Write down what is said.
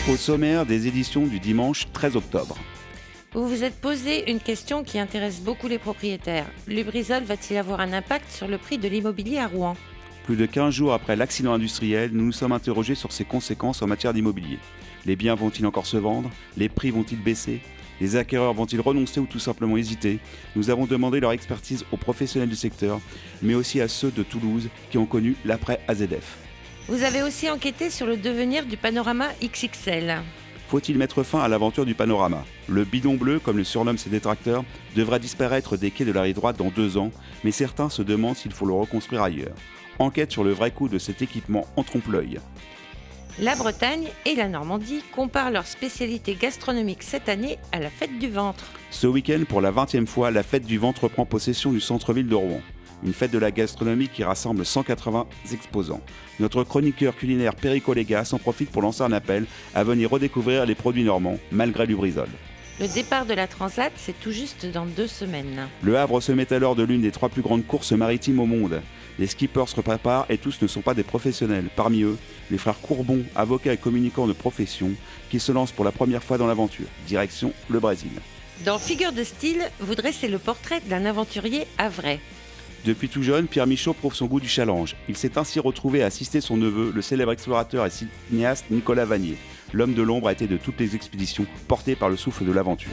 Au sommaire des éditions du dimanche 13 octobre. Vous vous êtes posé une question qui intéresse beaucoup les propriétaires. Lubrizol va-t-il avoir un impact sur le prix de l'immobilier à Rouen ? Plus de 15 jours après l'accident industriel, nous nous sommes interrogés sur ses conséquences en matière d'immobilier. Les biens vont-ils encore se vendre ? Les prix vont-ils baisser ? Les acquéreurs vont-ils renoncer ou tout simplement hésiter ? Nous avons demandé leur expertise aux professionnels du secteur, mais aussi à ceux de Toulouse qui ont connu l'après-AZF. Vous avez aussi enquêté sur le devenir du panorama XXL. Faut-il mettre fin à l'aventure du panorama ? Le bidon bleu, comme le surnomment ses détracteurs, devra disparaître des quais de la rive droite dans 2 ans, mais certains se demandent s'il faut le reconstruire ailleurs. Enquête sur le vrai coût de cet équipement en trompe-l'œil. La Bretagne et la Normandie comparent leurs spécialités gastronomiques cette année à la fête du ventre. Ce week-end, pour la 20e fois, la fête du ventre reprend possession du centre-ville de Rouen. Une fête de la gastronomie qui rassemble 180 exposants. Notre chroniqueur culinaire Perico Légas en profite pour lancer un appel à venir redécouvrir les produits normands, malgré Lubrizol. Le départ de la Transat, c'est tout juste dans 2 semaines. Le Havre se met alors de l'une des 3 plus grandes courses maritimes au monde. Les skippers se préparent et tous ne sont pas des professionnels. Parmi eux, les frères Courbon, avocats et communicants de profession, qui se lancent pour la première fois dans l'aventure. Direction le Brésil. Dans Figure de style, vous dressez le portrait d'un aventurier havrais. Depuis tout jeune, Pierre Michaud prouve son goût du challenge. Il s'est ainsi retrouvé à assister son neveu, le célèbre explorateur et cinéaste Nicolas Vanier. L'homme de l'ombre a été de toutes les expéditions, porté par le souffle de l'aventure.